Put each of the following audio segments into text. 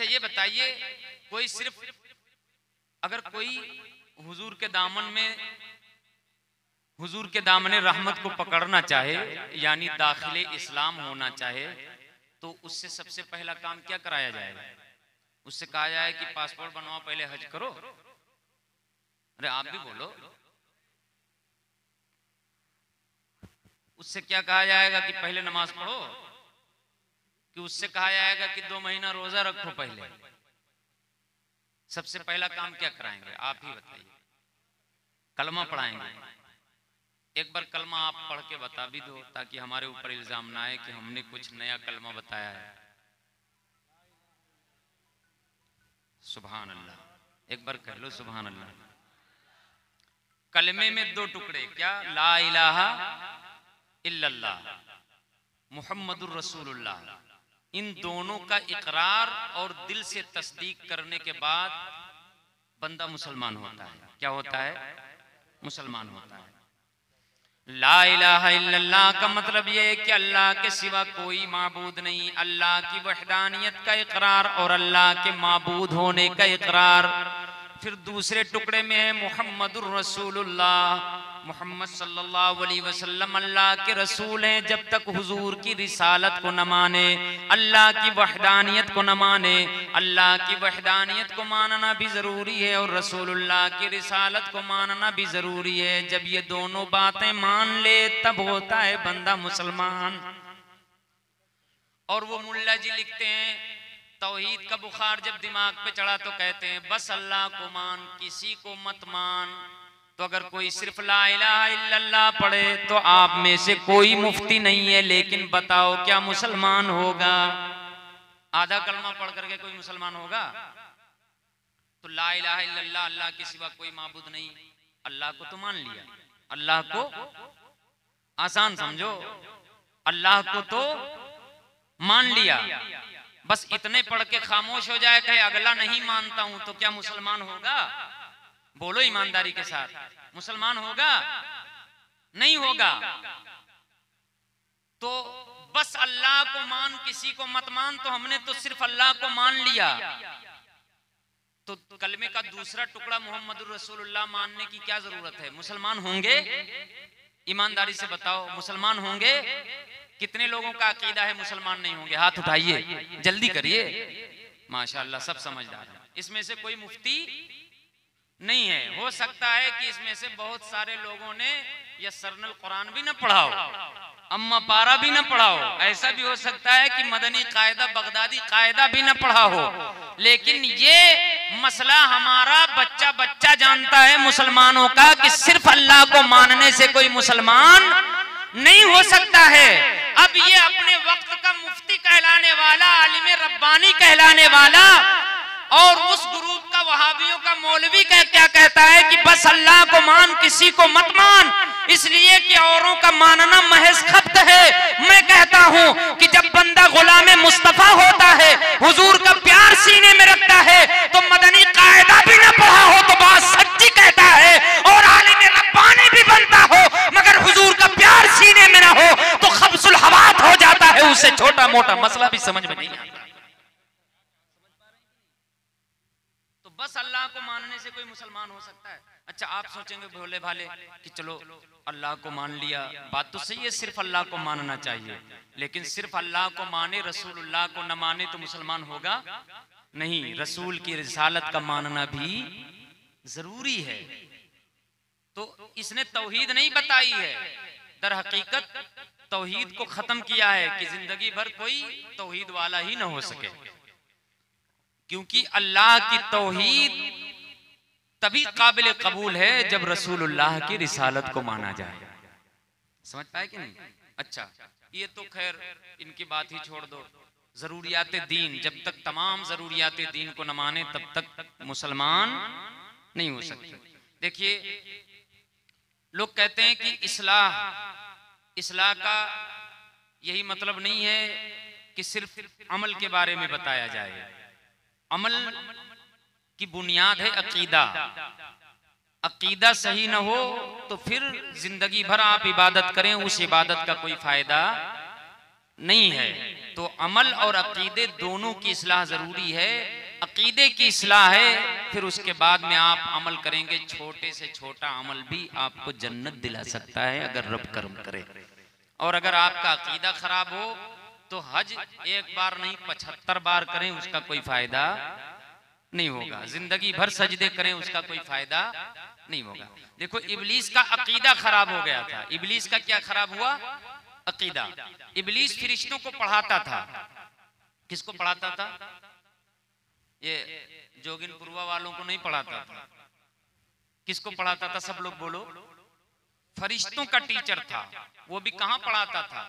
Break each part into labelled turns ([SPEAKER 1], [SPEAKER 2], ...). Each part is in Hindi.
[SPEAKER 1] अच्छा ये बताइए, कोई सिर्फ अगर कोई हुजूर के दामन रहमत को पकड़ना चाहे, यानी दाखिले इस्लाम होना चाहे, तो उससे सबसे पहला काम क्या कराया जाएगा? उससे कहा जाए कि पासपोर्ट बनवाओ, पहले हज करो। अरे आप भी बोलो। उससे क्या कहा जाएगा कि पहले नमाज पढ़ो? कि उससे कहा जाएगा कि 2 महीना रोजा रखो? पहले सबसे पहला काम क्या कराएंगे? आप ही बताइए। कलमा पढ़ाएंगे। एक बार कलमा आप पढ़ के बता भी दो, ताकि हमारे ऊपर इल्जाम ना आए कि हमने कुछ नया कलमा बताया है। सुभान अल्लाह। एक बार कह लो सुभान अल्लाह। कलमे में 2 टुकड़े, क्या? ला इलाहा इल्लल्लाह मुहम्मदुर रसूलुल्लाह। इन दोनों का इकरार और दिल से तस्दीक करने के बाद बंदा मुसलमान होता है। क्या होता है? मुसलमान होता है। ला इलाहा इल्लल्लाह का मतलब यह है कि अल्लाह के सिवा कोई माबूद नहीं, अल्लाह की वहदानियत का इकरार और अल्लाह के माबूद होने का इकरार। फिर दूसरे टुकड़े में है मुहम्मदुर रसूलुल्लाह, मोहम्मद सल्लल्लाहु अलैहि वसल्लम अल्लाह के रसूल हैं। जब तक हुजूर की रिसालत को न माने, अल्लाह की वहदानियत को न माने, अल्लाह की वहदानियत को मानना भी जरूरी है और रसूलुल्लाह की रिसालत को मानना भी जरूरी है। जब ये दोनों बातें मान ले तब होता है बंदा मुसलमान। और वो मुल्ला जी लिखते हैं, तौहीद का बुखार जब दिमाग पे चढ़ा तो कहते हैं बस अल्लाह को मान, किसी को मत मान। तो अगर कोई सिर्फ ला इलाहा इल्लल्लाह पढ़े तो आप में से कोई मुफ्ती नहीं है, लेकिन बताओ क्या मुसलमान होगा? आधा कलमा पढ़ करके कोई मुसलमान होगा? तो ला इलाहा इल्लल्लाह, अल्लाह के सिवा कोई माबूद नहीं, अल्लाह को तो मान लिया। अल्लाह को आसान समझो, अल्लाह को तो मान लिया। बस इतने पढ़ के खामोश हो जाए, कहे अगला नहीं मानता हूं, तो क्या मुसलमान होगा? बोलो ईमानदारी के साथ, मुसलमान होगा? नहीं होगा। तो बस अल्लाह को मान, किसी को मत मान, तो हमने तो सिर्फ अल्लाह को मान लिया। तो कलमे का दूसरा टुकड़ा मुहम्मदुर रसूलुल्लाह मानने की क्या जरूरत है? मुसलमान होंगे? ईमानदारी से बताओ, मुसलमान होंगे? कितने लोगों का अकीदा है मुसलमान नहीं होंगे? हाथ उठाइए, जल्दी करिए। माशाअल्लाह, सब समझदार हैं। इसमें से कोई मुफ्ती नहीं है। हो सकता है कि इसमें से बहुत सारे लोगों ने यस्सरनल कुरान भी न पढ़ा हो, अम्मा पारा भी न पढ़ा हो। ऐसा भी हो सकता है कि मदनी कायदा, बगदादी कायदा भी न पढ़ा हो। लेकिन ये मसला हमारा बच्चा बच्चा जानता है मुसलमानों का, कि सिर्फ अल्लाह को मानने से कोई मुसलमान नहीं हो सकता है। अब ये अपने वक्त का मुफ्ती कहलाने वाला, आलिम रब्बानी कहलाने वाला, और उस ग्रुप का वहाबियों का मौलवी क्या कहता है कि बस अल्लाह को मान, किसी को मत मान, इसलिए कि औरों का मानना महज खब्त है। मैं कहता हूं कि जब बंदा गुलाम मुस्तफा होता है, हुजूर का प्यार सीने में रखता है, तो मदनी कायदा भी न पढ़ा हो तो बात सच्ची कहता है, और आलिम रब्बानी भी बनता हो, मगर हुजूर का प्यार सीने में न हो तो खब्सुल हवात हो जाता है। उसे छोटा मोटा मसला भी समझ में नहीं आता। बस अल्लाह को मानने से कोई मुसलमान हो सकता है? अच्छा, आप सोचेंगे भोले भाले कि चलो अल्लाह को मान लिया, बात तो सही है, सिर्फ अल्लाह को मानना चाहिए, लेकिन सिर्फ अल्लाह को माने, रसूलुल्लाह को न माने तो मुसलमान होगा नहीं। रसूल की रिसालत का मानना भी जरूरी है। तो इसने तौहीद नहीं बताई है, दर हकीकत तौहीद को खत्म किया है कि जिंदगी भर कोई तौहीद वाला ही ना हो सके। क्योंकि अल्लाह की तौहीद तभी काबिल कबूल है जब रसूलुल्लाह की रिसालत को माना जाए। समझ पाए कि नहीं? अच्छा, ये तो खैर इनकी बात ही छोड़ दो। जरूरियात दीन, जब तक तमाम जरूरियात दीन को न माने तब तक मुसलमान नहीं हो सकते। देखिए, लोग कहते हैं कि इस्लाह का यही मतलब नहीं है कि सिर्फ अमल के बारे में बताया जाए। अमल की बुनियाद है अकीदा। अकीदा सही न हो तो फिर जिंदगी भर आप इबादत करें, उस इबादत का कोई फायदा नहीं है। तो अमल और अकीदे दोनों की इस्लाह जरूरी है। अकीदे की इस्लाह है, फिर उसके बाद में आप अमल करेंगे। छोटे से छोटा अमल भी आपको जन्नत दिला सकता है अगर रब कर्म करे। और अगर आपका अकीदा खराब हो तो हज एक बार नहीं 75 बार करें, उसका कोई फायदा नहीं होगा। जिंदगी भर सजदे करें, उसका कोई फायदा नहीं होगा। देखो, इब्लीस का अकीदा खराब हो गया था। इब्लीस का क्या खराब हुआ? अकीदा। इब्लीस फरिश्तों को पढ़ाता था। किसको पढ़ाता था? ये जोगिनपुरवा वालों को नहीं पढ़ाता था। किसको पढ़ाता था? सब लोग बोलो। फरिश्तों का टीचर था। वो भी कहां पढ़ाता था?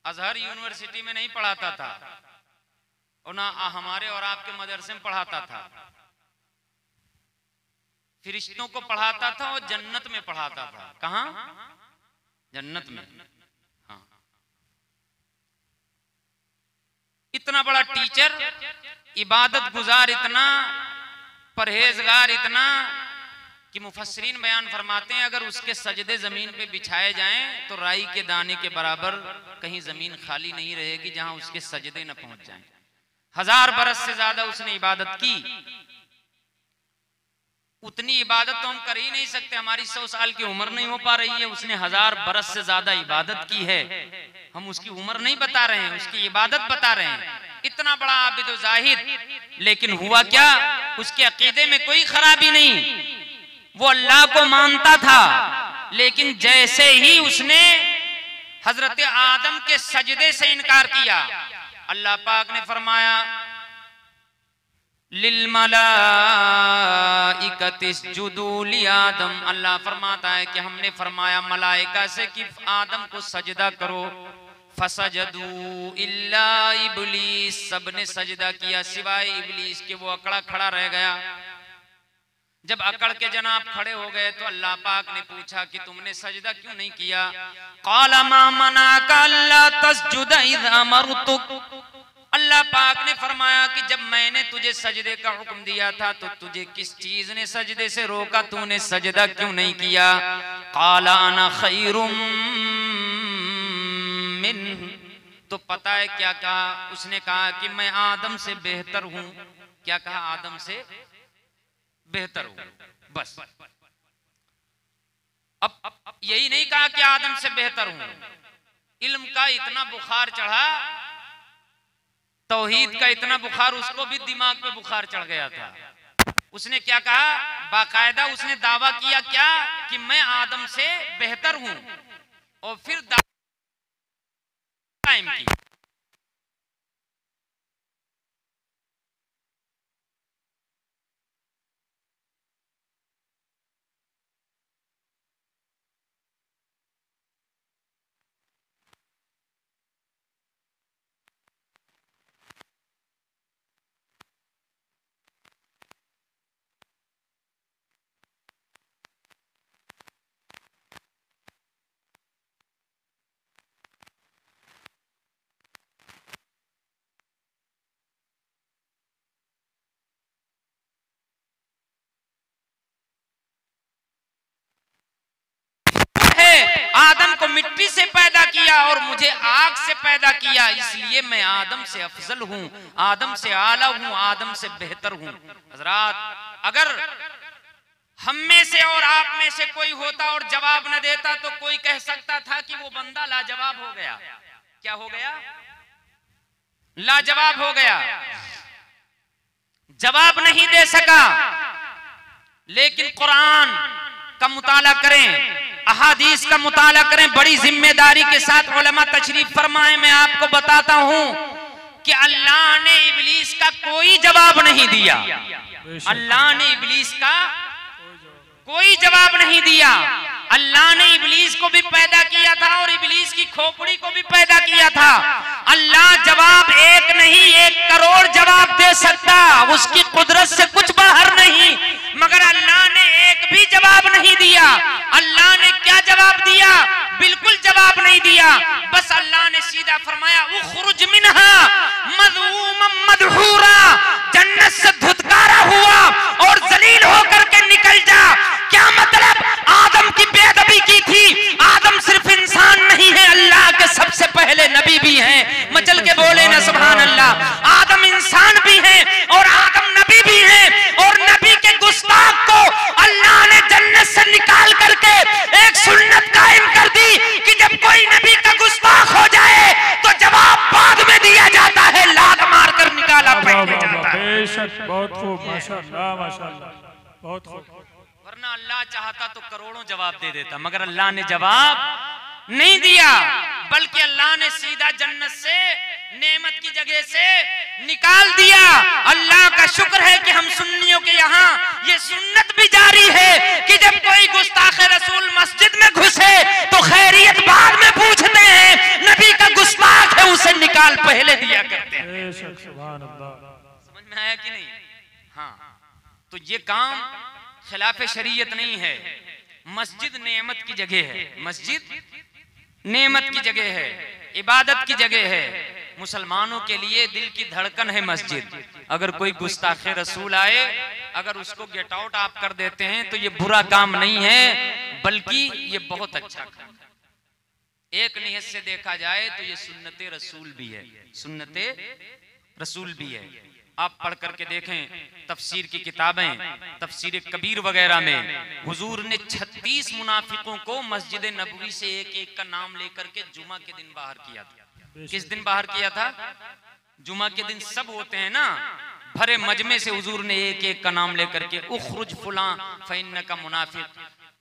[SPEAKER 1] अजहर यूनिवर्सिटी में नहीं पढ़ाता था, और ना हमारे और आपके मदरसे में पढ़ाता था। फरिश्तों को पढ़ाता था और जन्नत में पढ़ाता था। कहां? जन्नत में। हाँ, इतना बड़ा टीचर, इबादत गुजार इतना, परहेजगार इतना कि मुफस्सिरीन बयान फरमाते हैं अगर उसके सजदे जमीन पे बिछाए जाएं तो राई के दाने के बराबर कहीं जमीन खाली नहीं रहेगी जहां उसके सजदे न पहुंच जाएं। 1000 बरस से ज्यादा उसने इबादत की। उतनी इबादत तो हम कर ही नहीं सकते, हमारी 100 साल की उम्र नहीं हो पा रही है। उसने 1000 बरस से ज्यादा इबादत की है। हम उसकी उम्र नहीं बता रहे हैं, उसकी इबादत बता रहे हैं। इतना बड़ा आबिद व जाहिद, लेकिन हुआ क्या? उसके अकीदे में कोई खराबी नहीं, वो अल्लाह को मानता था। लेकिन जैसे ही उसने हजरत आदम के सजदे से इनकार किया, अल्लाह पाक ने फरमाया लिल मलाइकति इसजुदू लि आदम। अल्लाह फरमाता है कि हमने फरमाया मलाइका से कि आदम को सजदा करो। फसजदू इल्ला इब्लीस, सबने सजदा किया सिवाय इब्लीस के। वो अकड़ा खड़ा रह गया। जब अकड़ के जनाब खड़े हो गए तो अल्लाह पाक ने पूछा कि तुमने सजदा क्यों नहीं किया? क़ाल मा मनाका अल्ला तस्जुदा इज़ अमरतुक। अल्लाह पाक ने फरमाया कि जब मैंने तुझे सजदे का हुक्म दिया था तो तुझे किस चीज ने सजदे से रोका? तूने सजदा क्यों नहीं किया? क़ाल अना खैरुम मिन्हु। तो पता है क्या कहा? उसने कहा कि मैं आदम से बेहतर हूं। क्या कहा? आदम से बेहतर हूं। बस, अब यही नहीं कहा कि आदम से बेहतर हूं। इल्म का इतना बुखार चढ़ा, तौहीद का इतना बुखार, उसको भी दिमाग पे बुखार चढ़ गया था। उसने क्या कहा? बाकायदा उसने दावा किया क्या? कि मैं आदम से बेहतर हूं, और फिर कायम की। आदम को मिट्टी से पैदा किया और मुझे आग से पैदा किया, इसलिए मैं आदम से अफजल हूं, आदम से आला हूं, आदम से बेहतर हूं। हजरात, अगर हम में से और आप में से कोई होता और जवाब न देता तो कोई कह सकता था कि वो बंदा लाजवाब हो गया। क्या हो गया? लाजवाब हो गया, जवाब नहीं दे सका। लेकिन कुरान का मुताला करें, अहादीस का मुताला करें, बड़ी जिम्मेदारी के साथ उलमा तशरीफ फरमाए। मैं आपको बताता हूं कि अल्लाह ने इब्लीस का कोई जवाब नहीं दिया। अल्लाह ने इब्लीस का कोई जवाब नहीं दिया। अल्लाह ने इब्लीस को भी पैदा किया था और इब्लीस की खोपड़ी को भी पैदा किया था। अल्लाह जवाब एक नहीं 1 करोड़ जवाब दे सकता, उसकी कुदरत से कुछ बाहर नहीं, मगर अल्लाह ने एक भी जवाब नहीं दिया। अल्लाह ने क्या जवाब दिया? बिल्कुल जवाब नहीं दिया। बस अल्लाह ने सीधा फरमाया उखरुज मिनहा मज़मूमन मदहूरा, जन्नत से धुतकारा हुआ और जलील होकर के निकल जा। क्या मतलब? आदम की बेअदबी की थी। आदम सिर्फ इंसान नहीं है, अल्लाह के सबसे पहले नबी भी हैं। मचल के
[SPEAKER 2] बेशक, बहुत खूब, माशाअल्लाह माशाअल्लाह, बहुत खूब।
[SPEAKER 1] वरना अल्लाह चाहता तो करोड़ों जवाब दे देता, मगर अल्लाह ने जवाब नहीं दिया, बल्कि अल्लाह ने सीधा जन्नत से नेमत की जगह से निकाल दिया। अल्लाह का शुक्र है कि हम सुन्नियों के यहाँ ये सुन्नत भी जारी है कि जब कोई गुस्ताख रसूल मस्जिद में घुसे तो खैरियत बाद में पूछते हैं, नबी का गुस्ताख है उसे निकाल पहले दिया करते हैं।
[SPEAKER 2] बेशक, सुभान अल्लाह।
[SPEAKER 1] समझ में आया कि नहीं? हाँ, तो ये काम खिलाफ शरीयत नहीं है। मस्जिद नेमत की जगह है, मस्जिद नेमत की जगह है, इबादत की जगह है। मुसलमानों के लिए दिल की धड़कन है मस्जिद। अगर कोई गुस्ताखे रसूल आए, अगर उसको गेट आउट आप कर देते हैं तो ये बुरा काम नहीं है, बल्कि ये बहुत अच्छा काम है। एक नियत से देखा जाए तो ये सुन्नते रसूल भी है, सुन्नते रसूल भी है। आप पढ़ करके देखें तफसीर की किताबें, तफसीर कबीर वगैरह में हुजूर ने 36 मुनाफिकों को मस्जिद नबवी से एक एक का नाम लेकर के जुमा के दिन बाहर किया था। किस दिन बाहर किया था? जुमा के दिन सब होते हैं ना, भरे मजमे से हुजूर ने एक एक का नाम लेकर के उखरुज फुला फइन्न का मुनाफिक,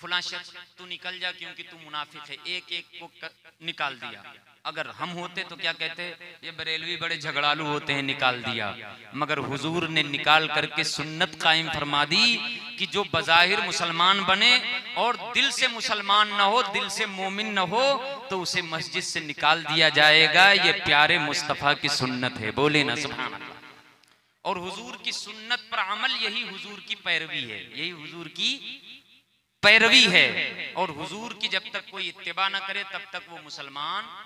[SPEAKER 1] फुला शख्स तू निकल जा क्योंकि तू मुनाफिक है, एक एक को निकाल दिया। अगर हम होते तो क्या कहते? ये बरेलवी बड़े झगड़ालू होते हैं, निकाल दिया। मगर हुजूर ने निकाल करके सुन्नत कायम फरमा दी कि जो बज़ाहिर मुसलमान बने और दिल से मुसलमान न हो, दिल से मोमिन न हो, तो उसे मस्जिद से निकाल दिया जाएगा। ये प्यारे मुस्तफ़ा की सुन्नत है, बोले ना सुभान अल्लाह। और हुजूर की सुन्नत पर अमल यही हुजूर की पैरवी है, यही हुजूर की पैरवी है। और हुजूर की जब तक कोई इत्तिबा न करे तब तक वो मुसलमान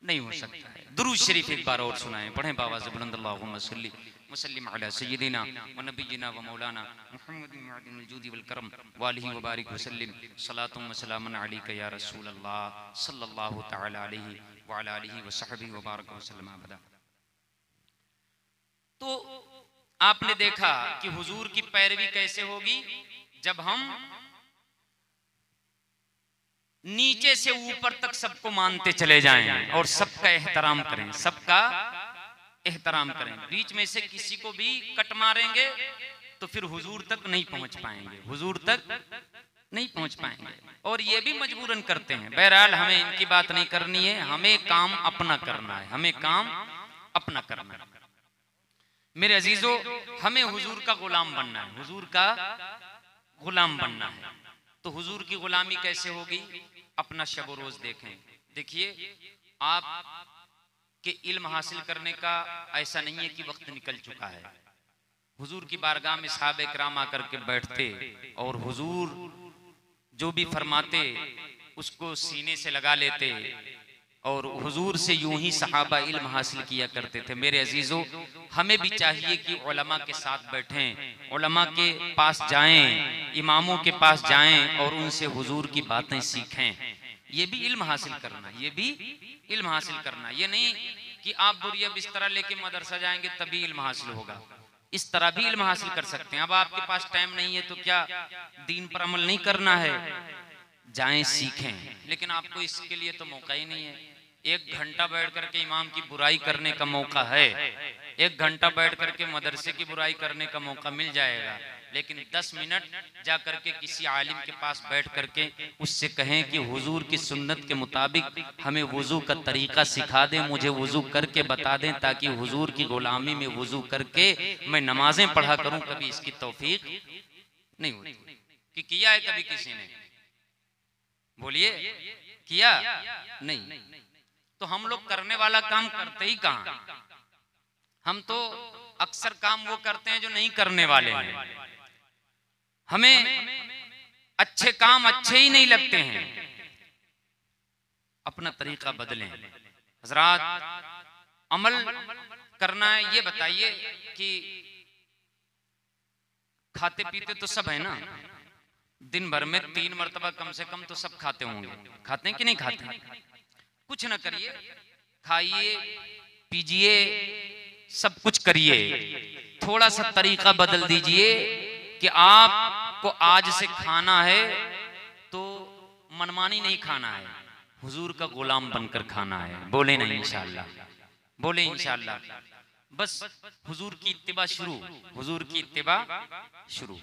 [SPEAKER 1] नहीं हो सकता है। दुरूद शरीफ एक बार और सुनाएं, पढ़ें बाबा ज़बरंद अल्लाहुम्मा सल्ली वसल्लिम अला सय्यिदिना व नबिय्यिना व मौलाना मुहम्मदिन मअदिल जुदी वल करम व आलिहि व बारिक वसल्लिम सलातुम व सलामुन अलैका या रसूल अल्लाह सल्लल्लाहु तआला अलैहि व अला आलिहि व सहबिहि व बारक वसल्लम अबदा। तो आपने देखा कि हुजूर की पैरवी कैसे होगी? जब हम नीचे से ऊपर तक सबको मानते चले जाएं और सबका एहतराम करें, सबका एहतराम करें। बीच में से किसी को भी कट मारेंगे तो फिर हुजूर तक नहीं पहुंच पाएंगे, हुजूर तक नहीं पहुंच पाएंगे। और ये भी मजबूरन करते हैं। बहरहाल हमें इनकी बात नहीं करनी है, हमें काम अपना करना है, हमें काम अपना करना है। मेरे अजीजों, हमें हुजूर का गुलाम बनना है, हुजूर का गुलाम बनना है। तो हुजूर की गुलामी कैसे होगी? अपना शब रोज देखें। देखिए, आप के इल्म हासिल करने का ऐसा नहीं है कि वक्त निकल चुका है। हुजूर की बारगाह में सहाबे किराम आकर के बैठते और हुजूर जो भी फरमाते उसको सीने से लगा लेते और हुजूर से यूं ही सहाबा इल्म हासिल किया करते थे। मेरे अजीजों, हमें भी चाहिए कि उलमा के साथ बैठें, उलमा के पास जाएं, इमामों के पास जाएं और उनसे हुजूर की बातें सीखें। ये भी इल्म हासिल करना, ये भी इल्म हासिल करना। ये नहीं कि आप बुरिया बिस्तरा लेके मदरसा जाएंगे तभी इल्म हासिल होगा, इस तरह भी इल्म हासिल कर सकते हैं। अब आपके पास टाइम नहीं है तो क्या दीन पर अमल नहीं करना है? जाएं, सीखें। लेकिन आपको इसके लिए तो मौका ही नहीं है। 1 घंटा बैठ करके इमाम की बुराई करने का मौका है, 1 घंटा बैठ करके मदरसे की बुराई करने का मौका मिल जाएगा, लेकिन 10 मिनट जा करके किसी आलिम के पास बैठ करके उससे कहें कि हुजूर की सुन्नत के मुताबिक हमें वुजू का तरीका सिखा दें, मुझे वुजू करके बता दें, ताकि हुजूर की गुलामी में वुजू करके मैं नमाजें पढ़ा करूं। कभी इसकी तौफीक नहीं हुई कि किया है कभी किसी ने? बोलिए, किया नहीं। तो हम लोग करने वाला काम करते ही कहां? हम तो अक्सर काम वो करते हैं जो नहीं करने वाले हैं। हमें अच्छे काम अच्छे ही नहीं लगते हैं। अपना तरीका बदलें हजरात। अमल करना है, ये बताइए कि खाते पीते तो सब है ना? दिन भर में 3 मरतबा कम से कम तो सब खाते होंगे, खाते हैं कि नहीं खाते? कुछ ना करिए, खाइए पीजिए, सब कुछ करिए, थोड़ा सा तरीका बदल दीजिए कि आपको आज से खाना है तो मनमानी नहीं खाना है, हुजूर का गुलाम बनकर खाना है। बोले नहीं इंशाअल्लाह, बोले इंशाअल्लाह। बस हुजूर की इत्तिबा शुरू, हुजूर की इत्तिबा शुरू।